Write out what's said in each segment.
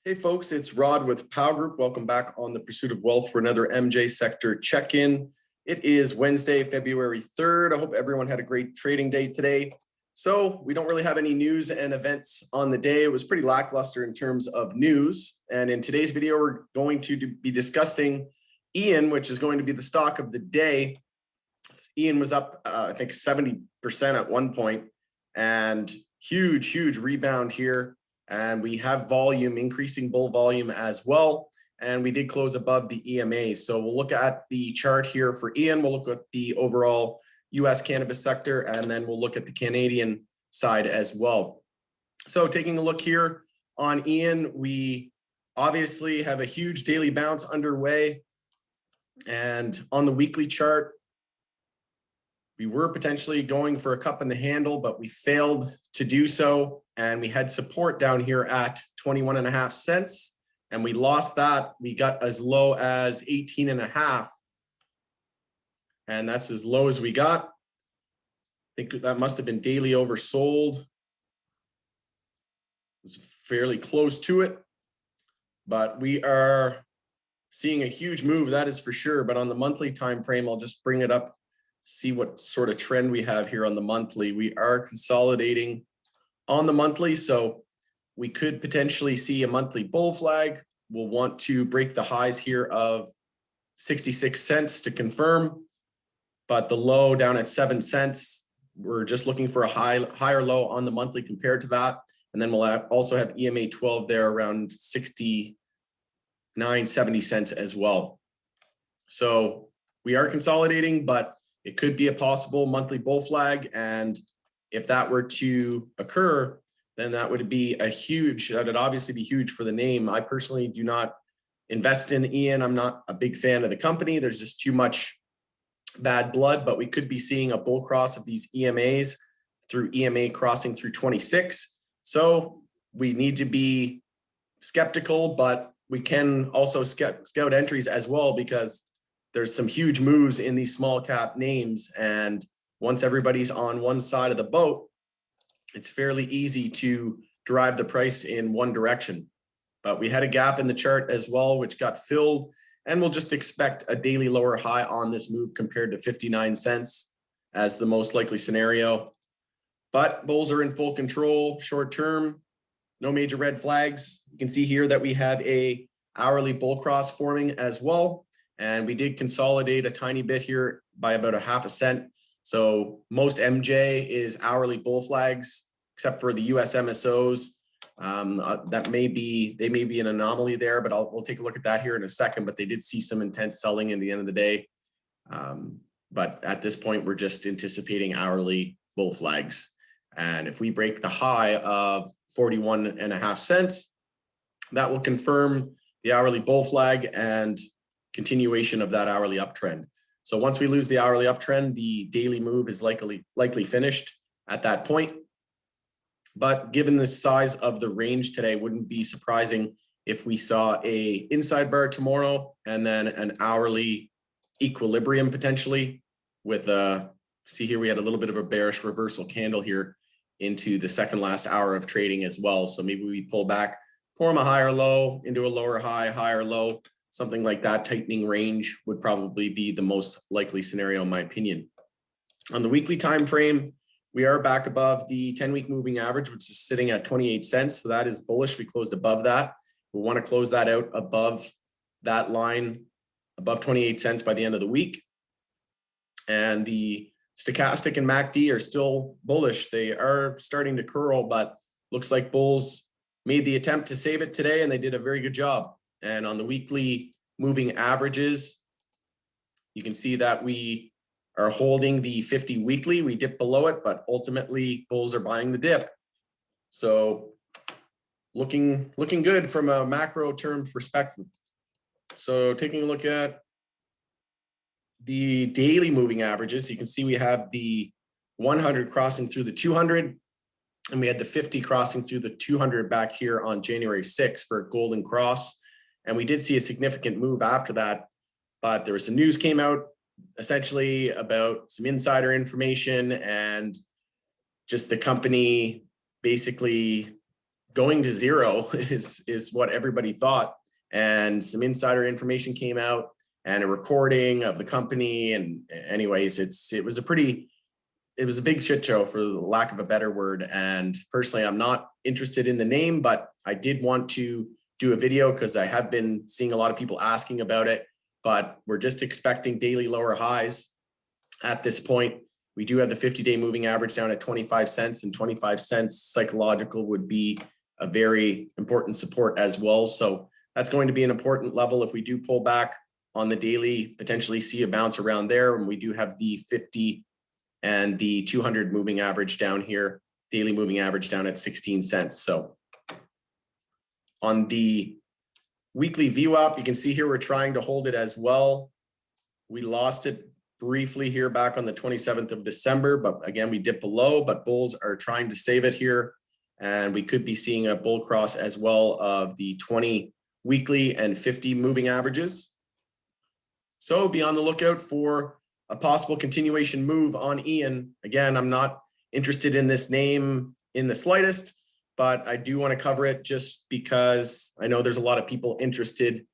Hey folks, it's Rod with Power Group. Welcome back on the Pursuit of Wealth for another MJ Sector check-in. It is Wednesday, February 3rd. I hope everyone had a great trading day today. So we don't really have any news and events on the day. It was pretty lackluster in terms of news. And in today's video, we're going to be discussing IAN, which is going to be the stock of the day. IAN was up, I think 70% at one point, and huge rebound here. And we have volume, increasing bull volume as well. And we did close above the EMA. So we'll look at the chart here for IAN. We'll look at the overall US cannabis sector, and then we'll look at the Canadian side as well. So taking a look here on IAN, we obviously have a huge daily bounce underway. And on the weekly chart, we were potentially going for a cup in the handle, but we failed to do so. And we had support down here at 21.5 cents. And we lost that. We got as low as 18.5. And that's as low as we got. I think that must have been daily oversold. It was fairly close to it. But we are seeing a huge move, that is for sure. But on the monthly time frame, I'll just bring it up, see what sort of trend we have here on the monthly. We are consolidating on the monthly, so we could potentially see a monthly bull flag. We'll want to break the highs here of 66 cents to confirm, but the low down at 7 cents, we're just looking for a higher low on the monthly compared to that. And then we'll also have EMA 12 there around 69, 70 cents as well. So we are consolidating, but it could be a possible monthly bull flag. And if that were to occur, then that would be that'd obviously be huge for the name. I personally do not invest in IAN. I'm not a big fan of the company. There's just too much bad blood, but we could be seeing a bull cross of these EMAs through EMA crossing through 26. So we need to be skeptical, but we can also scout entries as well, because there's some huge moves in these small cap names. And once everybody's on one side of the boat, it's fairly easy to drive the price in one direction. But we had a gap in the chart as well, which got filled, and we'll just expect a daily lower high on this move compared to 59 cents as the most likely scenario. But bulls are in full control short term, no major red flags. You can see here that we have a hourly bull cross forming as well. And we did consolidate a tiny bit here by about 0.5 cent. So most MJ is hourly bull flags, except for the US MSOs. They may be an anomaly there, but we'll take a look at that here in a second. But they did see some intense selling in the end of the day. But at this point, we're just anticipating hourly bull flags. And if we break the high of 41.5 cents, that will confirm the hourly bull flag and continuation of that hourly uptrend. So once we lose the hourly uptrend, the daily move is likely finished at that point. But given the size of the range today, wouldn't be surprising if we saw a inside bar tomorrow and then an hourly equilibrium potentially with see here, we had a little bit of a bearish reversal candle here into the second last hour of trading as well. So maybe we pull back, form a higher low into a lower high, higher low. Something like that tightening range would probably be the most likely scenario, in my opinion. On the weekly time frame, we are back above the 10-week moving average, which is sitting at 28 cents. So that is bullish. We closed above that. We want to close that out above that line, above 28 cents by the end of the week. And the stochastic and MACD are still bullish. They are starting to curl, but looks like bulls made the attempt to save it today, and they did a very good job. And on the weekly moving averages, you can see that we are holding the 50 weekly. We dip below it, but ultimately bulls are buying the dip. So looking good from a macro term perspective. So taking a look at the daily moving averages, you can see we have the 100 crossing through the 200, and we had the 50 crossing through the 200 back here on January 6th for a golden cross. And we did see a significant move after that, but there was some news came out essentially about some insider information and just the company basically going to zero is what everybody thought. And some insider information came out and a recording of the company. And anyways, it was a big shit show, for lack of a better word. And personally, I'm not interested in the name, but I did want to do a video because I have been seeing a lot of people asking about it, but we're just expecting daily lower highs at this point. We do have the 50-day moving average down at 25 cents, and 25 cents psychological would be a very important support as well. So that's going to be an important level. If we do pull back on the daily, potentially see a bounce around there. And we do have the 50 and the 200 moving average down here, daily moving average down at 16 cents. So on the weekly VWAP, you can see here, we're trying to hold it as well. We lost it briefly here back on the 27th of December, but again, we dipped below, but bulls are trying to save it here. And we could be seeing a bull cross as well of the 20 weekly and 50 moving averages. So be on the lookout for a possible continuation move on IAN. Again, I'm not interested in this name in the slightest, but I do want to cover it just because I know there's a lot of people interested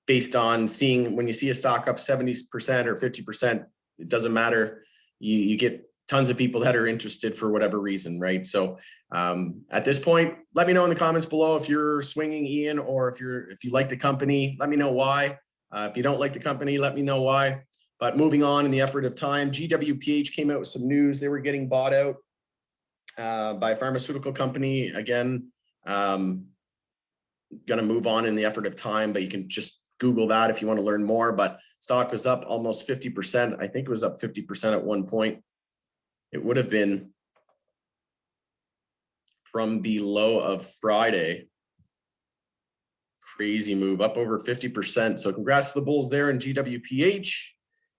based on seeing, when you see a stock up 70% or 50%, it doesn't matter. You get tons of people that are interested for whatever reason, right? So at this point, let me know in the comments below if you're swinging IAN, or if you like the company, let me know why. If you don't like the company, let me know why. But moving on in the effort of time, GWPH came out with some news. They were getting bought out by a pharmaceutical company. Again, going to move on in the effort of time, but you can just Google that if you want to learn more. But stock was up almost 50%. I think it was up 50% at one point. It would have been from the low of Friday. Crazy move, up over 50%. So congrats to the bulls there in GWPH.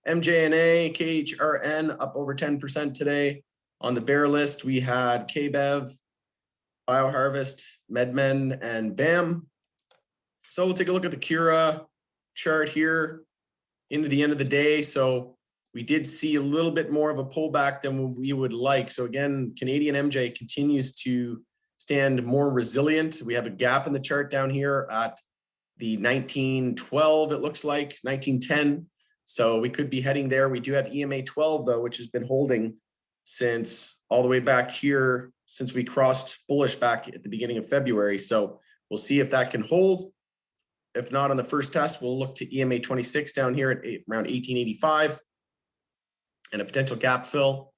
MJNA, KHRN up over 10% today. On the bear list, we had KBev, BioHarvest, MedMen, and BAM. So we'll take a look at the Cura chart here into the end of the day. So we did see a little bit more of a pullback than we would like. So again, Canadian MJ continues to stand more resilient. We have a gap in the chart down here at the 1912, it looks like, 1910. So we could be heading there. We do have EMA 12 though, which has been holding since all the way back here, since we crossed bullish back at the beginning of February. So we'll see if that can hold. If not on the first test, we'll look to EMA 26 down here at around 1885 and a potential gap fill.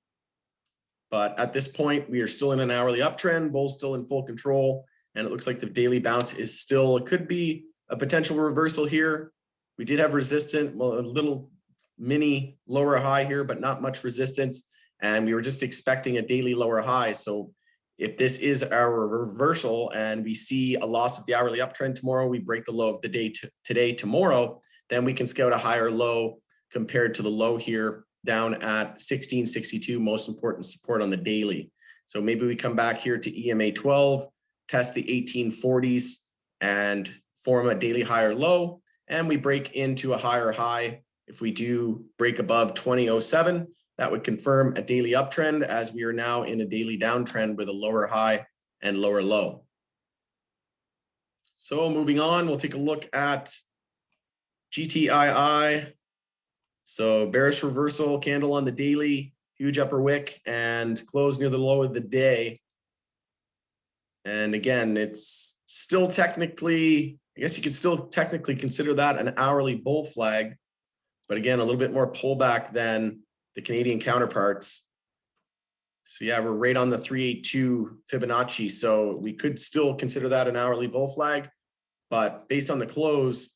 But at this point, we are still in an hourly uptrend, bulls still in full control. And it looks like the daily bounce is still, it could be a potential reversal here. We did have resistance, well, a little mini lower high here, but not much resistance. And we were just expecting a daily lower high. So if this is our reversal and we see a loss of the hourly uptrend tomorrow, we break the low of the day today, tomorrow, then we can scout a higher low compared to the low here down at 1662, most important support on the daily. So maybe we come back here to EMA 12, test the 1840s and form a daily higher low, and we break into a higher high. If we do break above 2007, that would confirm a daily uptrend, as we are now in a daily downtrend with a lower high and lower low. So moving on, we'll take a look at GTII. So bearish reversal candle on the daily, huge upper wick, and close near the low of the day. And again, it's still technically, I guess you could still technically consider that an hourly bull flag, but again, a little bit more pullback than the Canadian counterparts. So yeah, we're right on the 382 Fibonacci. So we could still consider that an hourly bull flag, but based on the close,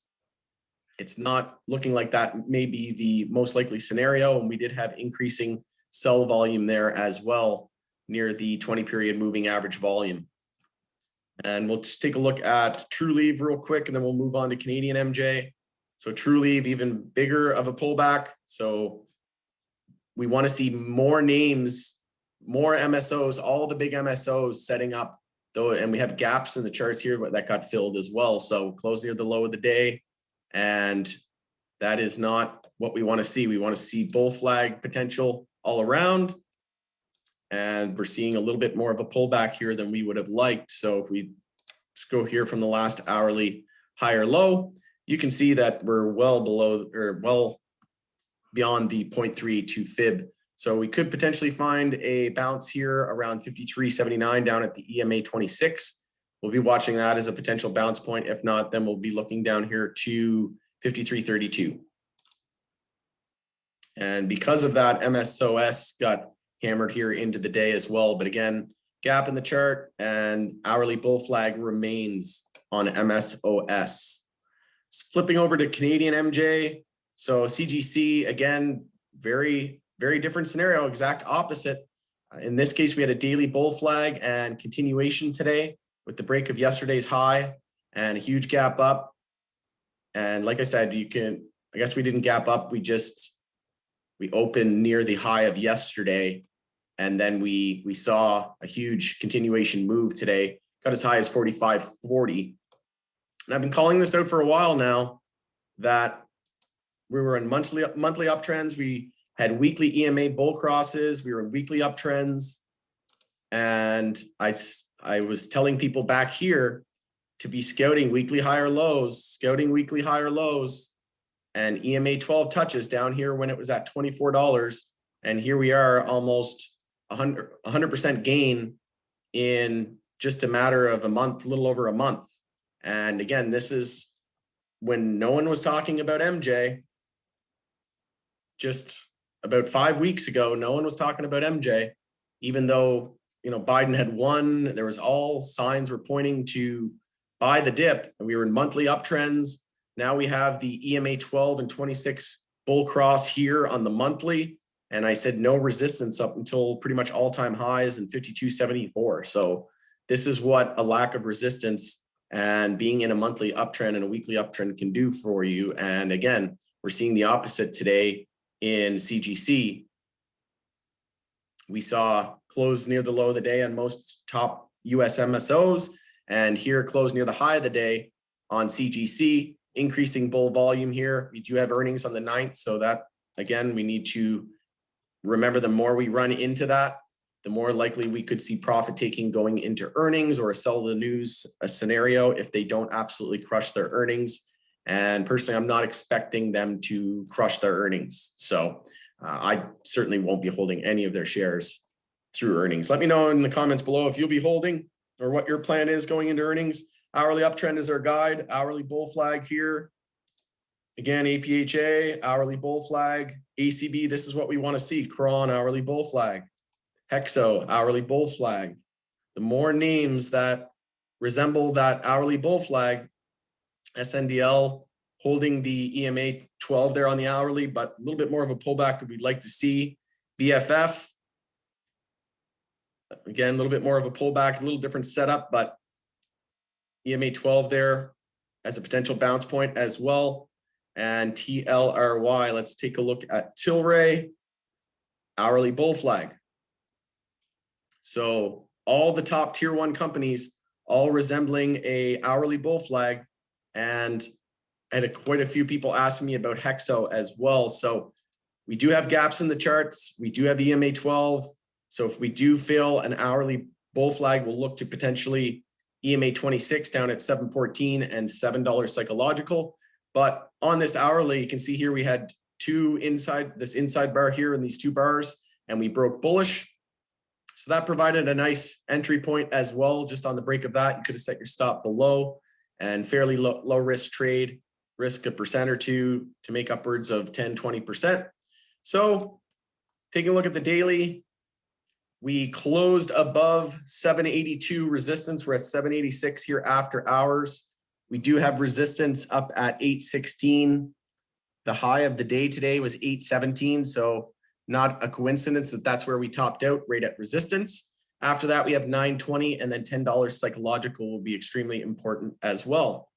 it's not looking like that may be the most likely scenario. And we did have increasing sell volume there as well, near the 20 period moving average volume. And we'll just take a look at TrueLeave real quick, and then we'll move on to Canadian MJ. So TrueLeave, even bigger of a pullback. So we want to see more names, more MSOs, all the big MSOs setting up though. And we have gaps in the charts here, but that got filled as well. So close near the low of the day. And that is not what we want to see. We want to see bull flag potential all around. and we're seeing a little bit more of a pullback here than we would have liked. So if we just go here from the last hourly higher low, you can see that we're well below or well beyond the 0.32 fib. So we could potentially find a bounce here around 53.79 down at the EMA 26. We'll be watching that as a potential bounce point. If not, then we'll be looking down here to 53.32. And because of that, MSOS got hammered here into the day as well. But again, gap in the chart and hourly bull flag remains on MSOS. Flipping over to Canadian MJ. So CGC, again, very different scenario, exact opposite. In this case, we had a daily bull flag and continuation today with the break of yesterday's high and a huge gap up. And like I said, I guess we didn't gap up. We opened near the high of yesterday. And then we saw a huge continuation move today, got as high as 45.40. And I've been calling this out for a while now that we were in monthly uptrends. We had weekly EMA bull crosses. We were in weekly uptrends. And I was telling people back here to be scouting weekly higher lows, and EMA 12 touches down here when it was at $24. And here we are almost 100% gain in just a matter of a month, a little over a month. And again, this is when no one was talking about MJ. Just about 5 weeks ago, no one was talking about MJ, even though, Biden had won. There was all signs were pointing to buy the dip, and we were in monthly uptrends. Now we have the EMA 12 and 26 bull cross here on the monthly. And I said no resistance up until pretty much all-time highs in 52.74. So this is what a lack of resistance and being in a monthly uptrend and a weekly uptrend can do for you. And again, we're seeing the opposite today in CGC. We saw close near the low of the day on most top US MSOs, and here close near the high of the day on CGC, increasing bull volume here. We do have earnings on the 9th, so that, again, we need to remember the more we run into that, the more likely we could see profit taking going into earnings or a sell the news scenario if they don't absolutely crush their earnings. And personally, I'm not expecting them to crush their earnings. So I certainly won't be holding any of their shares through earnings. Let me know in the comments below if you'll be holding or what your plan is going into earnings. Hourly uptrend is our guide. Hourly bull flag here. Again, APHA, hourly bull flag. ACB, this is what we want to see. Cron, hourly bull flag. Hexo, hourly bull flag. The more names that resemble that hourly bull flag, SNDL holding the EMA 12 there on the hourly, but a little bit more of a pullback that we'd like to see. BFF, again, a little bit more of a pullback, a little different setup, but EMA 12 there as a potential bounce point as well. And TLRY, let's take a look at Tilray, hourly bull flag. So all the top tier 1 companies, all resembling a hourly bull flag. And I had quite a few people asking me about Hexo as well. So we do have gaps in the charts. We do have EMA 12. So if we do fail an hourly bull flag, we'll look to potentially EMA 26 down at 714 and $7 psychological. But on this hourly, you can see here we had this inside bar here and these 2 bars, and we broke bullish. So that provided a nice entry point as well. Just on the break of that, you could have set your stop below, and fairly low risk trade, risk 1% or 2% to make upwards of 10, 20%. So taking a look at the daily, we closed above 782 resistance. We're at 786 here after hours. We do have resistance up at 816. The high of the day today was 817. So not a coincidence that that's where we topped out right at resistance. After that, we have 920, and then $10 psychological will be extremely important as well.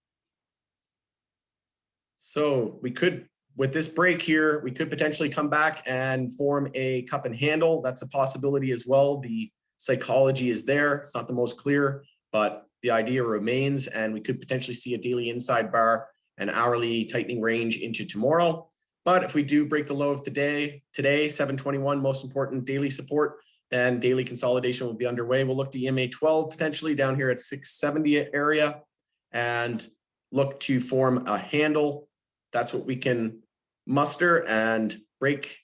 So we could, with this break here, we could potentially come back and form a cup and handle. That's a possibility as well. The psychology is there. It's not the most clear, but the idea remains, and we could potentially see a daily inside bar and hourly tightening range into tomorrow. But if we do break the low of today, 721, most important daily support, then daily consolidation will be underway. We'll look to EMA 12 potentially down here at 670 area and look to form a handle. That's what we can muster and break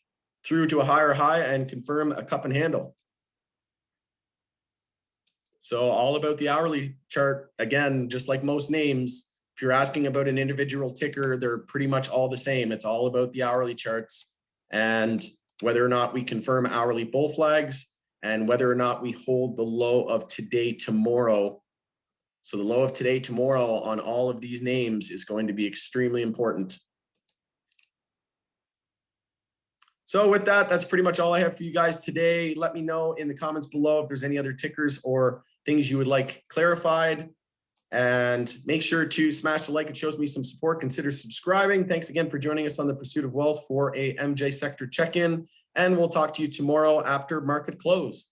through to a higher high and confirm a cup and handle. So all about the hourly chart. Again, just like most names, if you're asking about an individual ticker, they're pretty much all the same. It's all about the hourly charts and whether or not we confirm hourly bull flags and whether or not we hold the low of today, tomorrow. So the low of today, tomorrow on all of these names is going to be extremely important. So with that, that's pretty much all I have for you guys today. Let me know in the comments below if there's any other tickers or things you would like clarified. And make sure to smash the like. It shows me some support. Consider subscribing. Thanks again for joining us on the Pursuit of Wealth for a MJ Sector check-in. And we'll talk to you tomorrow after market close.